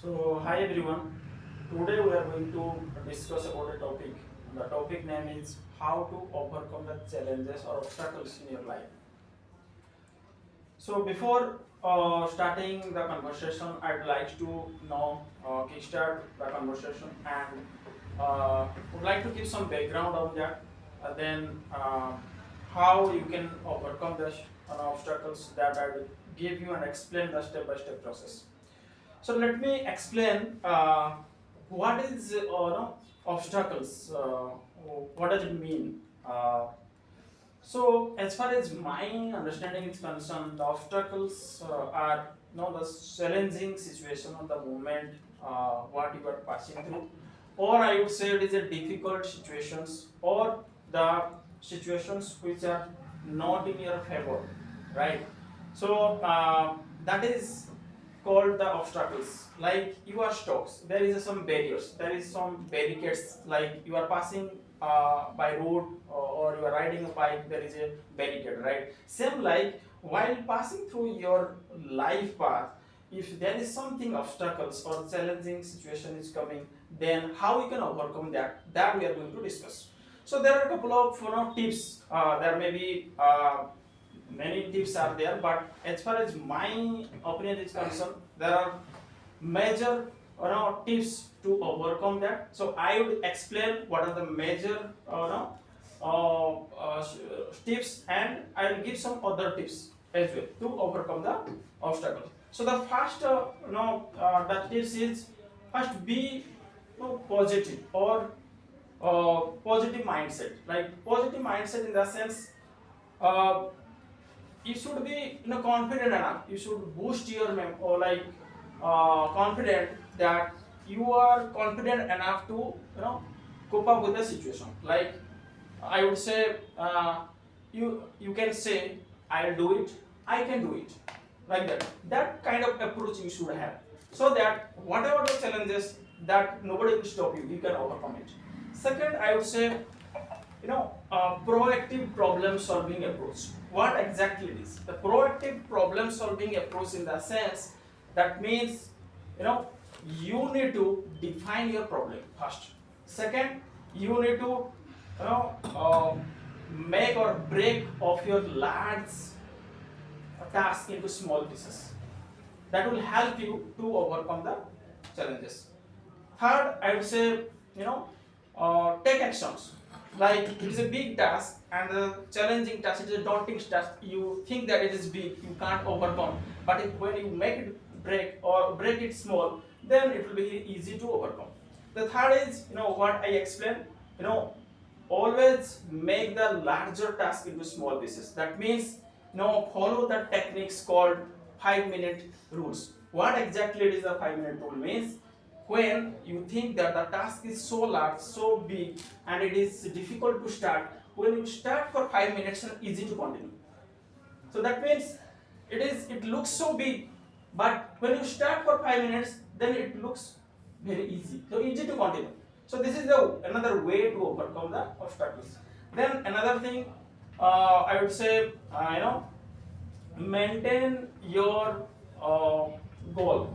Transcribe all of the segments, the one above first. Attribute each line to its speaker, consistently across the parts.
Speaker 1: So, hi everyone. Today we are going to discuss about a topic. The topic name is how to overcome the challenges or obstacles in your life. So, before starting the conversation, I'd like to kickstart the conversation and would like to give some background on that. Then, how you can overcome the obstacles that I will give you and explain the step-by-step process. So let me explain what is no, obstacles. What does it mean? So as far as my understanding is concerned, the obstacles are the challenging situation or the moment what you are passing through, or I would say it is a difficult situations or the situations which are not in your favor, right? So that is called the obstacles. Like you are stuck, there is some barriers, there is some barricades. Like you are passing by road or you are riding a bike, there is a barricade, right? Same like while passing through your life path, if there is something obstacles or challenging situation is coming, then how we can overcome that we are going to discuss. So there are a couple of tips. There may be many tips are there, but as far as my opinion is concerned, there are major tips to overcome that. So I would explain what are the major tips, and I will give some other tips as well to overcome the obstacle. So the first the tips is first be positive or positive mindset. Like positive mindset in the sense, uh, you should be confident enough. You should boost your or like confident that you are confident enough to cope up with the situation. Like I would say, you can say, I'll do it, I can do it, like that. That kind of approach you should have, so that whatever the challenges, that nobody will stop you, you can overcome it. Second, I would say, proactive problem solving approach. What exactly it is? The proactive problem solving approach, in the sense, that means, you know you need to define your problem first. Second, you need to make or break of your large task into small pieces. That will help you to overcome the challenges. Third, I would say, take actions. Like it is a big task and a challenging task, it is a daunting task. You think that it is big, you can't overcome. But when you make it break it small, then it will be easy to overcome. The third is, what I explained, you know, always make the larger task into small pieces. That means, follow the techniques called 5-minute rules. What exactly it is the 5-minute rule means? When you think that the task is so large, so big, and it is difficult to start, when you start for 5 minutes, it's easy to continue. So that means it looks so big, but when you start for 5 minutes, then it looks very easy, so easy to continue. So this is the another way to overcome the obstacles. Then another thing, I would say, maintain your goal,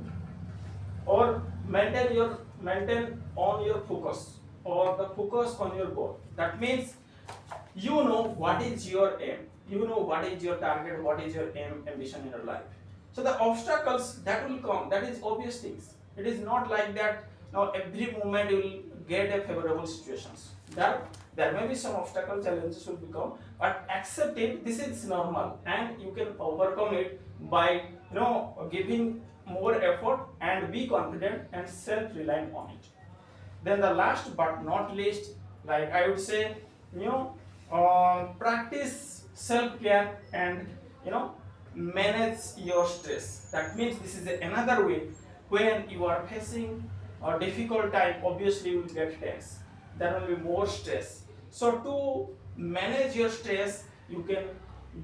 Speaker 1: or maintain on your focus, or the focus on your goal. That means, what is your aim, what is your target, what is your aim, ambition in your life. So the obstacles that will come, that is obvious things. It is not like that now every moment you will get a favorable situations. There may be some obstacle challenges will become, but accept it, this is normal, and you can overcome it by giving more effort and be confident and self-reliant on it. Then the last but not least, like I would say, practice self-care and manage your stress. That means this is another way. When you are facing a difficult time, obviously you will get tense. There will be more stress. So to manage your stress, you can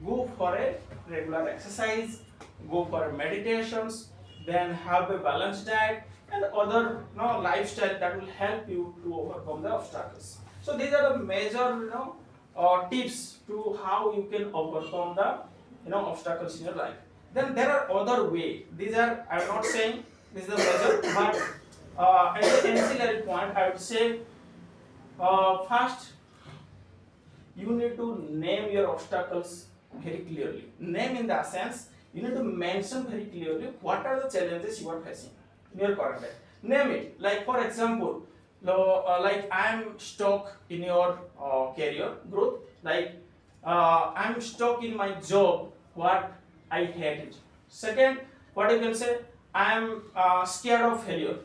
Speaker 1: go for a regular exercise, go for meditations, then have a balanced diet and other lifestyle that will help you to overcome the obstacles. So these are the major tips to how you can overcome the obstacles in your life. Then there are other way. These are, I'm not saying This is the major. But as an ancillary point, I would say first you need to name your obstacles very clearly. Name in the sense you need to mention very clearly what are the challenges you are facing in your current life. Name it. Like for example, like I am stuck in your career growth. Like I am stuck in my job. What I hate it. Second, what you can say, I am scared of failure.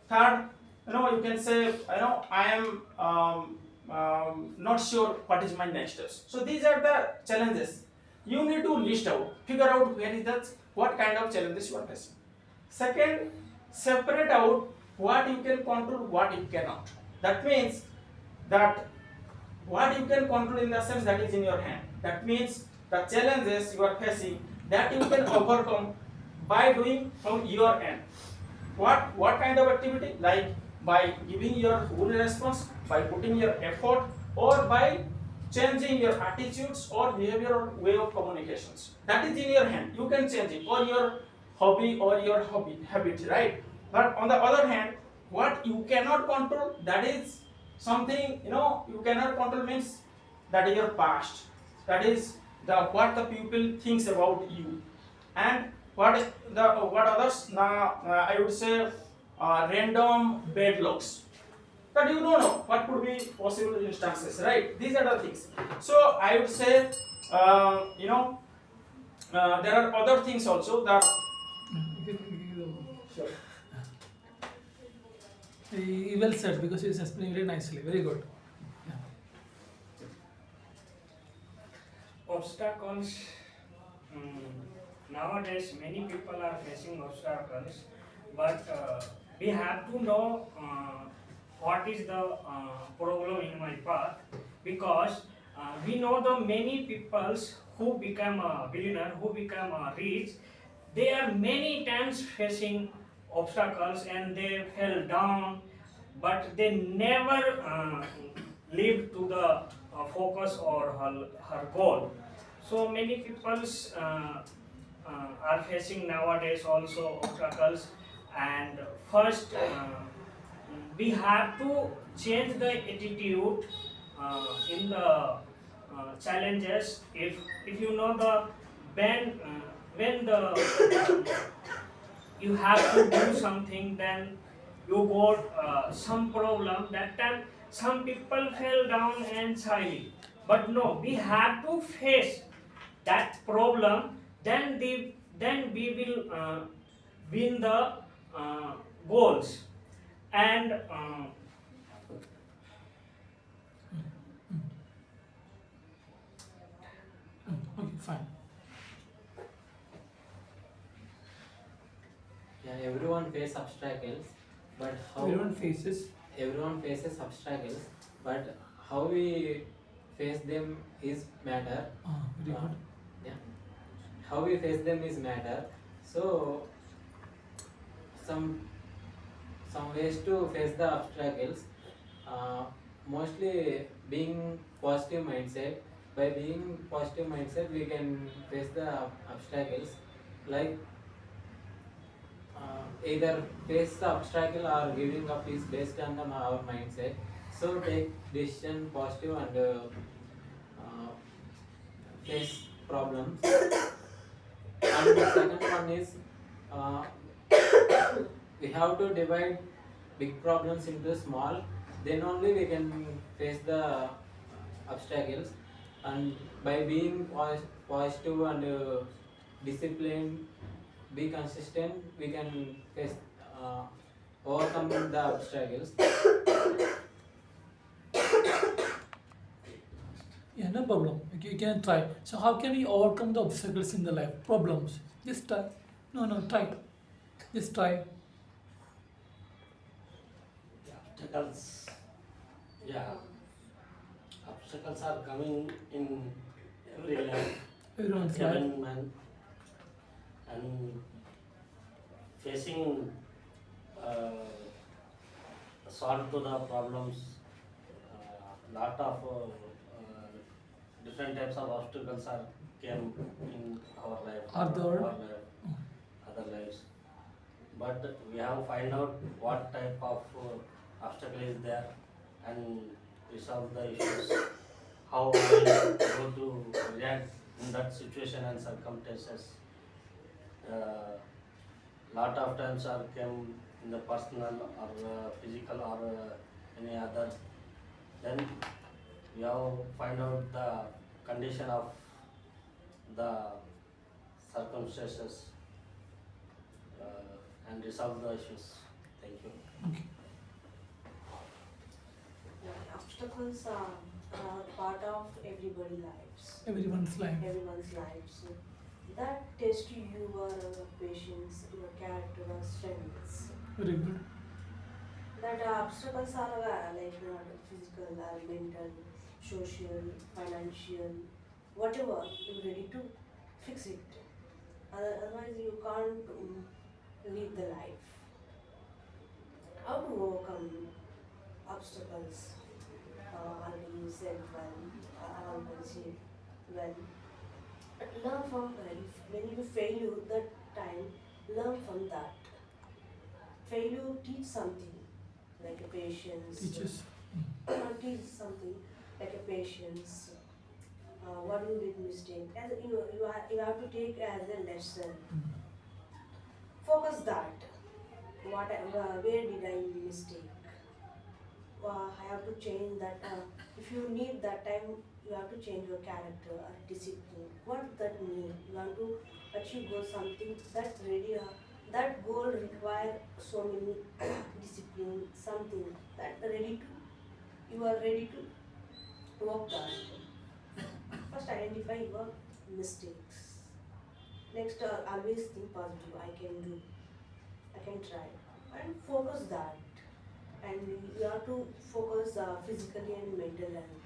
Speaker 1: Third, you can say, I am not sure what is my next steps. So these are the challenges. You need to list out, figure out where is that, what kind of challenges you are facing. Second, separate out what you can control, what you cannot. That means that what you can control in the sense that is in your hand. That means the challenges you are facing that you can overcome by doing from your end. What kind of activity? Like by giving your full response, by putting your effort, or by changing your attitudes or behavior or way of communications. That is in your hand. You can change it, or your hobby or your habit, right? But on the other hand, what you cannot control, that is something, you cannot control, means that is your past. That is the what the people thinks about you. And what others, now I would say random bad lucks, that you don't know what could be possible instances, right? These are the things. So I would say there are other things also that. Sure.
Speaker 2: Well said, because he is explaining very nicely. Very good. Yeah.
Speaker 3: Obstacles. Nowadays, many people are facing obstacles, but we have to know what is the problem in my path, because we know the many peoples who become a billionaire, who become rich, they are many times facing obstacles and they fell down, but they never lived to the focus or her goal. So many people's are facing nowadays also obstacles, and first we have to change the attitude in the challenges. If you know the when the you have to do something, then you got some problem. That time some people fell down and silent, but no, we have to face that problem, then we will win the goals. And
Speaker 2: Okay, fine.
Speaker 4: Yeah, everyone faces obstacles, but how everyone faces obstacles, but how we face them is matter.
Speaker 2: Very
Speaker 4: Uh,
Speaker 2: good.
Speaker 4: yeah, how we face them is matter. So some some ways to face the obstacles. Uh, Mostly being positive mindset. By being positive mindset, we can face the obstacles. Like either face the obstacle or giving up is based on our mindset. So take decision positive and face problems. And the second one is uh, we have to divide big problems into small. Then only we can face the obstacles. And by being positive and disciplined, be consistent, we can face overcome the obstacles.
Speaker 2: Yeah, no problem. You can try. So, how can we overcome the obstacles in the life? Problems. Just try. No, no, try. Just try.
Speaker 5: Obstacles, yeah, obstacles are coming in every life,
Speaker 2: Everyone's life.
Speaker 5: every man, and facing solve to the problems. Lot of different types of obstacles are came in our life,
Speaker 2: Other.
Speaker 5: our life, other lives. but we have find out what type of obstacle is there and resolve the issues. How I go to react in that situation and circumstances. Lot of times are came in the personal or physical or any other. Then we have find out the condition of the circumstances and resolve the issues. Thank you.
Speaker 2: Okay.
Speaker 6: Obstacles are part of everybody's lives.
Speaker 2: Everyone's life.
Speaker 6: Everyone's lives. That test your patience, your character, or strengths.
Speaker 2: Very good.
Speaker 6: That obstacles are like physical, mental, social, financial, whatever. You're ready to fix it. Otherwise, you can't live the life. How to overcome obstacles? Already you said well, Balaji, well. Learn from when you fail that time, learn from that. Failure teach something like a patience.
Speaker 2: Teachers.
Speaker 6: Teach something like a patience. What you did mistake, as you have to take as a lesson. Focus that. Where did I mistake? I have to change that. If you need that time, you have to change your character or discipline. What that mean? You want to achieve goal something that ready. That goal require so many discipline. Something that ready to. You are ready to work that. First, identify your mistakes. Next, always think positive. I can do. I can try. And focus that. And you have to focus physically and mental health.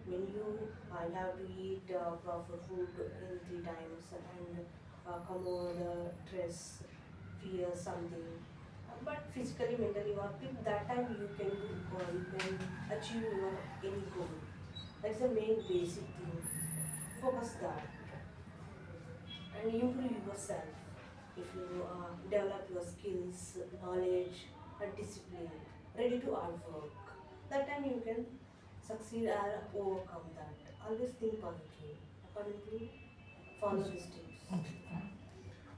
Speaker 6: When you have to eat proper food in 3 times and come over the stress, fear, something. But physically, mentally, you are fit. That time you can do or you can achieve your any goal. That's the main basic thing. Focus that and improve yourself. If you develop your skills, knowledge, and discipline, ready to hard work, that time you can succeed or overcome that. Always think positive. Accordingly, follow these tips.
Speaker 2: Okay.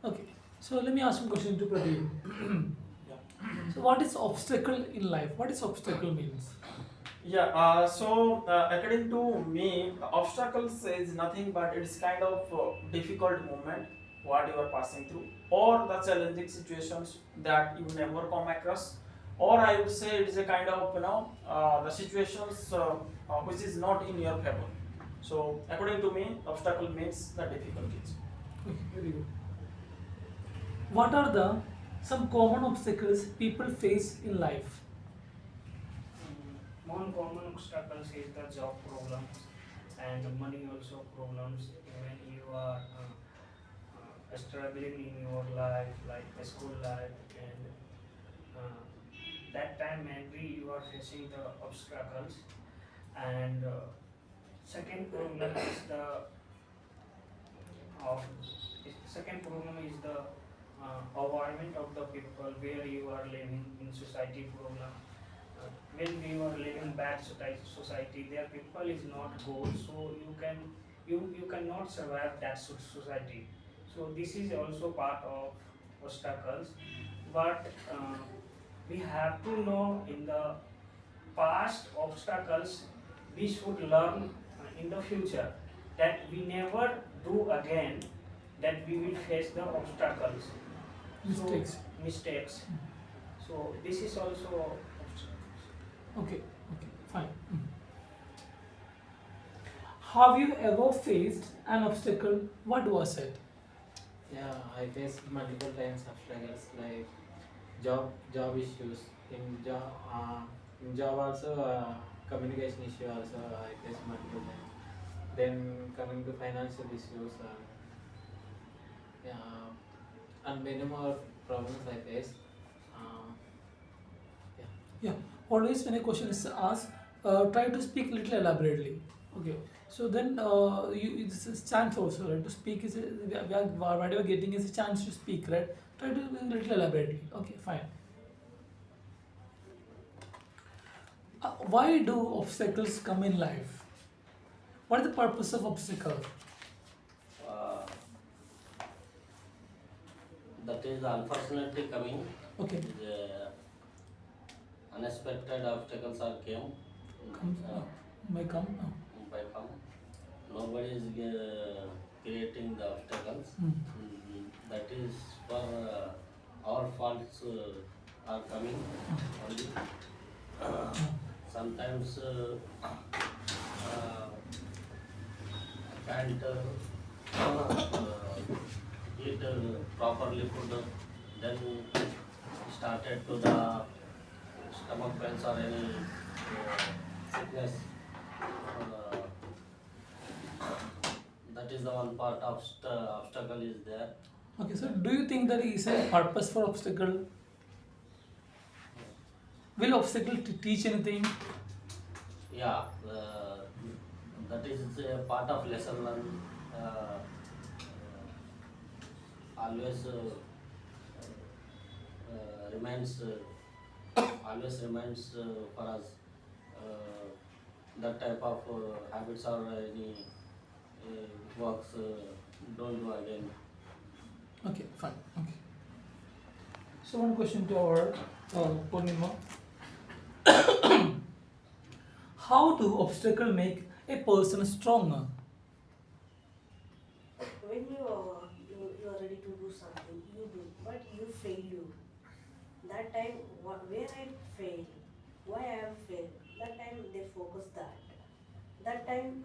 Speaker 2: Okay. So let me ask one question to Pradeep.
Speaker 1: Yeah.
Speaker 2: So what is obstacle in life? What is obstacle means?
Speaker 1: Yeah, according to me, the obstacles is nothing but it's kind of difficult moment what you are passing through, or the challenging situations that you never come across, or I would say it is a kind of the situations which is not in your favor. So according to me, obstacle means the difficulties.
Speaker 2: Okay, very good. What are the some common obstacles people face in life?
Speaker 3: One common obstacles is the job problems and the money also problems when you are struggling in your life like the school life and that time maybe you are facing the obstacles and second problem is the uh, second problem is the environment of the people where you are living in society problem. When we were living bad society, their people is not good, so you cannot survive that society. So this is also part of obstacles, but we have to know in the past obstacles we should learn in the future that we never do again, that we will face the obstacles.
Speaker 2: Mistakes.
Speaker 3: So, mistakes. So this is also
Speaker 2: Okay, okay, fine. Have you ever faced an obstacle? What was it?
Speaker 4: Yeah, I faced multiple times obstacles like job issues. In job also communication issue also I faced multiple times. Then coming to financial issues, yeah, and many more problems I faced. Yeah.
Speaker 2: Yeah, always when a question is asked, try to speak little elaborately. Okay, so then it's a chance also, right? To speak is whatever getting is a chance to speak, right? Try to do a little elaborately. Okay, fine. Why do obstacles come in life? What is the purpose of obstacle?
Speaker 5: Uh, that is unfortunately coming.
Speaker 2: Okay,
Speaker 5: The unexpected obstacles are came.
Speaker 2: come, may come.
Speaker 5: By come. Nobody is creating the obstacles. That is for our faults are coming only. Sometimes can't eat properly food, then started to the stomach pains or any sickness. Uh, that is the one part of obstacle is there.
Speaker 2: Okay, so do you think there is a purpose for obstacle? Will obstacle teach anything?
Speaker 5: Yeah, that is a part of lesson learned. Always reminds always reminds for us that type of habits or any works don't do again.
Speaker 2: Okay, fine. Okay. So one question to our Purnima. How do obstacle make a person stronger?
Speaker 6: When you are ready to do something, you do, but you fail. That time, where I failed, why I am failed. That time they focus that. That time,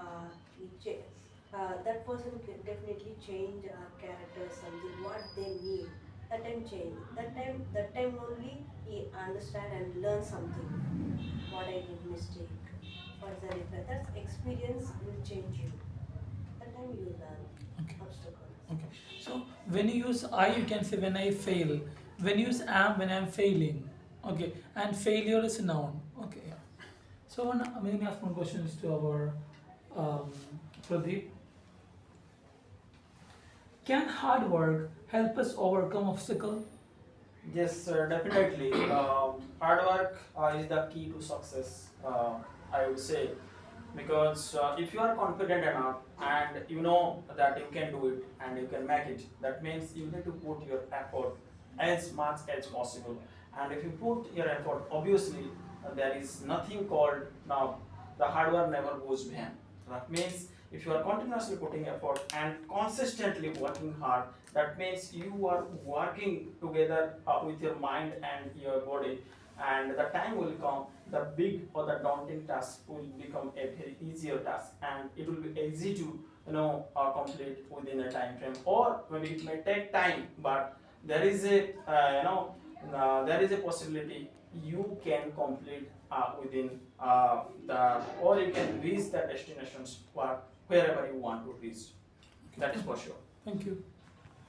Speaker 6: that person can definitely change our character, something what they need. That time change. That time only he understand and learn something. What I did mistake. What is the reply? That experience will change you. That time you learn
Speaker 2: Okay.
Speaker 6: obstacles.
Speaker 2: Okay. So when you use I, you can say when I fail. When you use am, when I am failing. Okay. And failure is a noun. Okay. Yeah. So let me ask one question to our Pradeep. Can hard work help us overcome obstacle?
Speaker 1: Yes, definitely. Hard work is the key to success, I would say, because if you are confident enough and you know that you can do it and you can make it, that means you need to put your effort as much as possible. And if you put your effort, obviously there is nothing called now the hard work never goes behind. That means if you are continuously putting effort and consistently working hard, that means you are working together with your mind and your body, and the time will come, the big or the daunting task will become a very easier task, and it will be easy to complete within a time frame, or maybe it may take time, but there is a there is a possibility you can complete within the, or you can reach the destinations wherever you want to reach. That is for sure.
Speaker 2: Thank you.